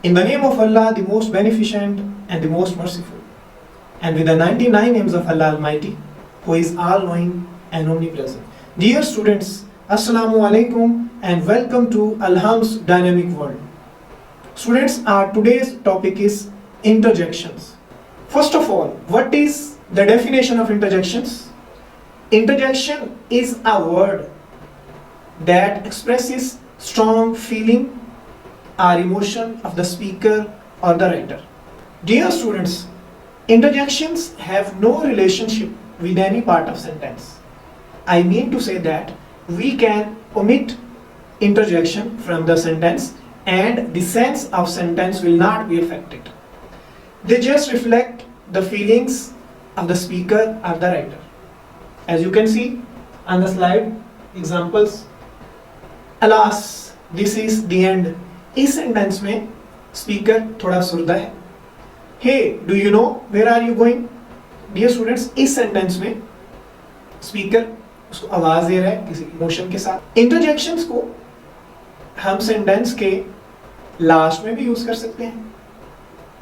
In the name of Allah, the most beneficent and the most merciful, and with the 99 names of Allah Almighty, who is all-knowing and omnipresent. Dear students, Assalamu alaikum and welcome to Alham's Dynamic World. Students, our today's topic is interjections. First of all, what is the definition of interjections? Interjection is a word that expresses strong feeling or emotion of the speaker or the writer. Dear students, interjections have no relationship with any part of sentence. I mean to say that we can omit interjection from the sentence and the sense of sentence will not be affected. They just reflect the feelings of the speaker or the writer. As you can see on the slide, examples. Alas, this is the end. इस sentence में speaker थोड़ा सुरदा है. Hey, do you know where are you going? Dear students, इस sentence में speaker उसको आवाज दे रहा है किसी इमोशन के साथ. इंटरजेक्शंस को हम सेंटेंस के लास्ट में भी यूज कर सकते हैं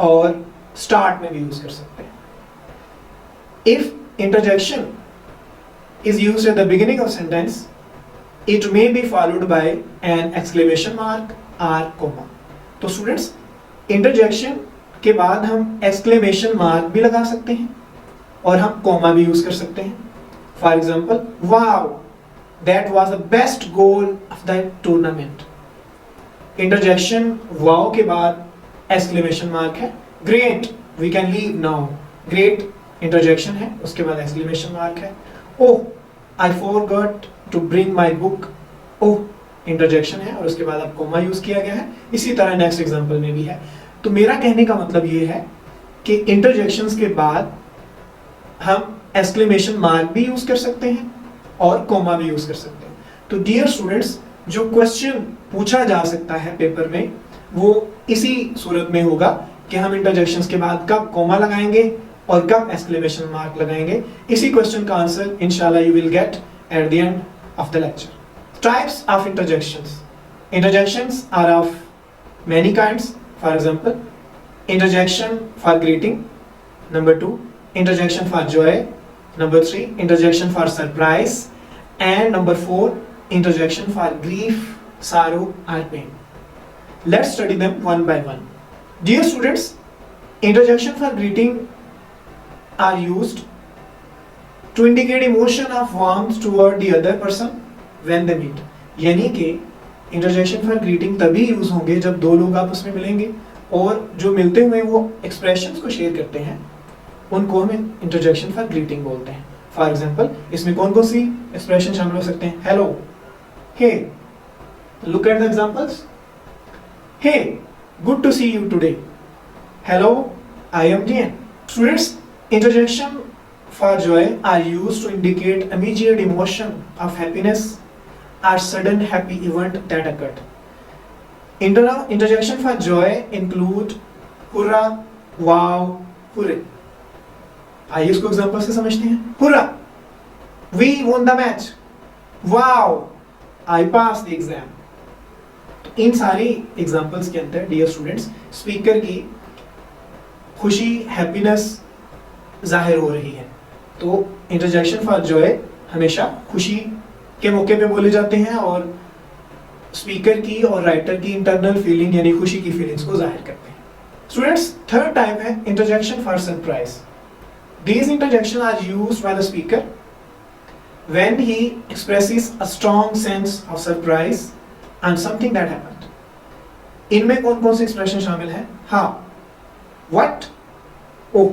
और स्टार्ट में भी यूज कर सकते हैं. If interjection is used at the beginning of sentence, it may be followed by an exclamation mark or comma. तो स्टूडेंट्स, इंटरजेक्शन के बाद हम एक्सक्लेमेशन मार्क भी लगा सकते हैं और हम कॉमा भी यूज कर सकते हैं. For example, wow, that was the best goal of the tournament. Interjection wow के बाद एक्सक्लेमेशन मार्क है. Great, we can leave now. Great interjection है, उसके बाद एक्सक्लेमेशन मार्क है. Oh, I forgot to bring my book. Oh interjection है और उसके बाद अब कोमा यूज किया गया है. इसी तरह नेक्स्ट एग्जांपल में भी है. तो मेरा कहने का मतलब ये है कि इंटरजेक्शंस के बाद हम एक्सक्लेमेशन मार्क भी यूज कर सकते हैं और कोमा भी यूज कर सकते हैं. तो डियर स्टूडेंट्स, जो क्वेश्चन पूछा जा सकता है पेपर में वो इसी सूरत में होगा कि हम इंटरजेक्शंस के बाद कब कोमा लगाएंगे और कब एक्सक्लेमेशन मार्क लगाएंगे. इसी क्वेश्चन का आंसर इंशाल्लाह you will get at the end of the lecture. Types of interjections. Interjections are of many kinds. For example, interjection for greeting. Number 2, interjection for joy. Number 3, interjection for surprise. And number 4, interjection for grief, sorrow or pain. Let's study them one by one. Dear students, interjection for greeting are used to indicate emotion of warmth toward the other person when they meet. यानी कि interjection for greeting तभी use होंगे जब दो लोग आपस में मिलेंगे और जो मिलते हुए वो एक्सप्रेशंस को शेयर करते हैं उनको हम इंटरजेक्शन फॉर ग्रीटिंग बोलते हैं. फॉर एग्जांपल, इसमें कौन कौन सी एक्सप्रेशन शामिल हो सकते हैं? Hello, hey, look at the examples. Hey, good to see you today. Hello, I am Jian. Students, interjection for joy are used to indicate immediate emotion of happiness or sudden happy event that occurred. Interjection for joy include hurrah, wow, hooray. आइए इसको example से समझते हैं. hurrah, we won the match. wow, I passed the exam. तो इन सारी examples के अंदर dear students speaker की खुशी, हैप्पीनेस जाहिर हो रही है. तो इंटरजेक्शन फॉर जॉय हमेशा खुशी के मौके पे बोले जाते हैं और स्पीकर की और राइटर की इंटरनल फीलिंग यानी खुशी की फीलिंग्स को जाहिर करते हैं. स्टूडेंट्स, थर्ड टाइप है interjection for surprise. These interjection are used by the speaker when he expresses a strong sense of surprise on something that happened. इनमें कौन कौन से एक्सप्रेशन शामिल हैं? हाँ, व्हाट, ओह,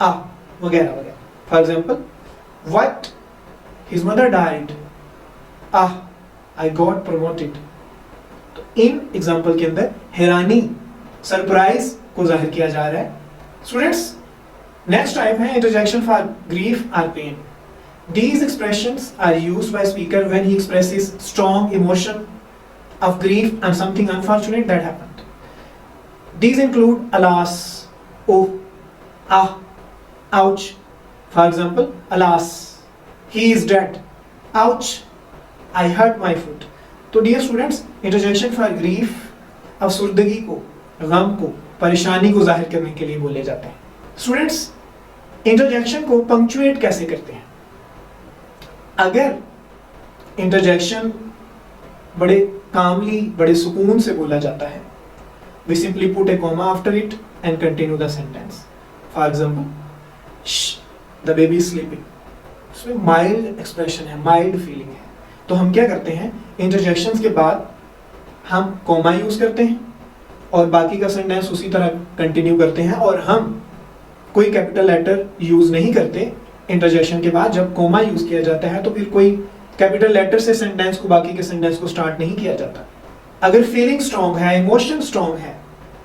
आ, वगैरह वगैरह. For example, what? His mother died. Ah, I got promoted. तो इन एग्जाम्पल के अंदर हैरानी, सरप्राइज को जाहिर किया जा रहा है. स्टूडेंट्स, नेक्स्ट टाइप है इंटरजेक्शन फॉर ग्रीफ और pen. These expressions are used by speaker when he expresses strong emotion of grief and something unfortunate that happened. These include alas, oh, ah, ouch. For example, alas, he is dead. Ouch, I hurt my foot. तो dear students, interjection for grief अफसुर्दगी को गम को, परेशानी को जाहिर करने के लिए बोले जाते हैं। स्टूडेंट्स, इंटरजेक्शन को पंक्चुएट कैसे करते हैं? अगर इंटरजेक्शन बड़े कामली, बड़े सुकून से बोला जाता है, we simply put a comma after it and continue the sentence. For example, shh, the baby is sleeping. इसमें माइल्ड एक्सप्रेशन है, माइल्ड फीलिंग है, तो हम क्या करते हैं, इंटरजेक्शंस के बाद हम कॉमा यूज करते हैं और बाकी का सेंटेंस उसी तरह कंटिन्यू करते हैं, और हम कोई कैपिटल लेटर यूज नहीं करते इंटरजेक्शन के बाद। जब कॉमा यूज किया जाता है तो फिर कोई कैपिटल लेटर से सेंटेंस को, बाकी के सेंटेंस को स्टार्ट नहीं किया जाता। अगर फीलिंग स्ट्रॉन्ग है, इमोशन स्ट्रॉन्ग है,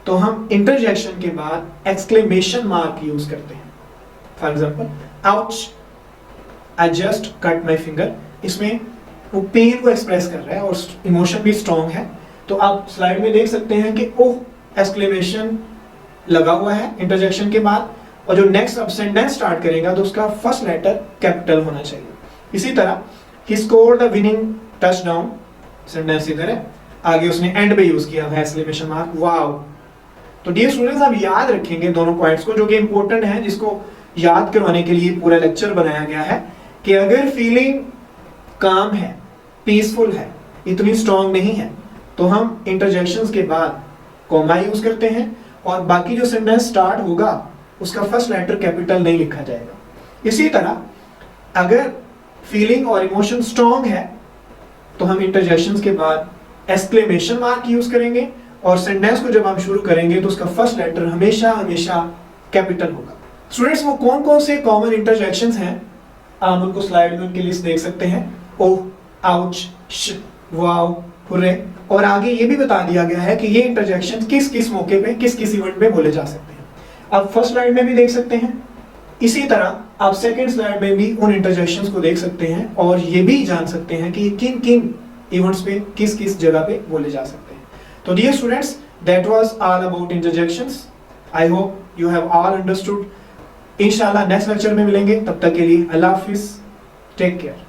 तो हम इंटरजेक्शन के बाद एक्सक्लेमेशन मार्क यूज करते हैं। For example, ouch, I just cut my finger. इसमें वो पेन को एक्सप्रेस कर रहा है और इमोशन भी स्ट्रॉन्ग है। तो आप स्लाइड में देख सकते हैं कि ओह एक्सक्लेमेशन लगा हुआ है इंटरजेक्शन के बाद, और जो नेक्स्ट अब सेंटेंस स्टार्ट करेगा तो उसका फर्स्ट लेटर कैपिटल होना चाहिए। इसी तरह, he scored the winning touchdown, sentence इधर है, आगे उसने एंड पे यूज किया है एक्सक्लेमेशन मार्क, वाओ। तो डियर स्टूडेंट्स, आप याद रखेंगे दोनों पॉइंट्स को, जो कि इंपॉर्टेंट है, जिसको याद करवाने के लिए पूरा लेक्चर बनाया गया है कि अगर फीलिंग काम है, पीसफुल है, इतनी स्ट्रॉन्ग नहीं है, तो हम इंटरजेक्शंस के बाद कॉमा यूज करते हैं और बाकी जो सेंटेंस स्टार्ट होगा उसका फर्स्ट लेटर कैपिटल नहीं लिखा जाएगा। इसी तरह अगर फीलिंग और इमोशन स्ट्रॉन्ग है तो हम इंटरजेक्शंस के बाद एक्सक्लेमेशन मार्क यूज करेंगे, और सेंटेंस को जब हम शुरू करेंगे तो उसका फर्स्ट लेटर हमेशा हमेशा कैपिटल होगा। स्टूडेंट्स, वो कौन कौन से कॉमन इंटरजेक्शंस हैं आप उनको स्लाइड में उनकी लिस्ट देख सकते हैं। ओह, आउच, श, वाओ, हुर्रे, और आगे ये भी बता दिया गया है कि ये इंटरजेक्शन किस किस मौके पे, किस किस इवेंट पे बोले जा सकते हैं। आप फर्स्ट स्लाइड में भी देख सकते हैं, इसी तरह आप सेकंड स्लाइड में भी उन इंटरजेक्शंस को देख सकते हैं और ये भी जान सकते हैं कि किन किन इवेंट्स पे, किस किस जगह पे बोले जा सकते हैं। तो dear students, that was all about interjections. I hope you have all understood. इंशाल्लाह नेक्स्ट लेक्चर में मिलेंगे, तब तक के लिए अल्लाह हाफिज, टेक केयर।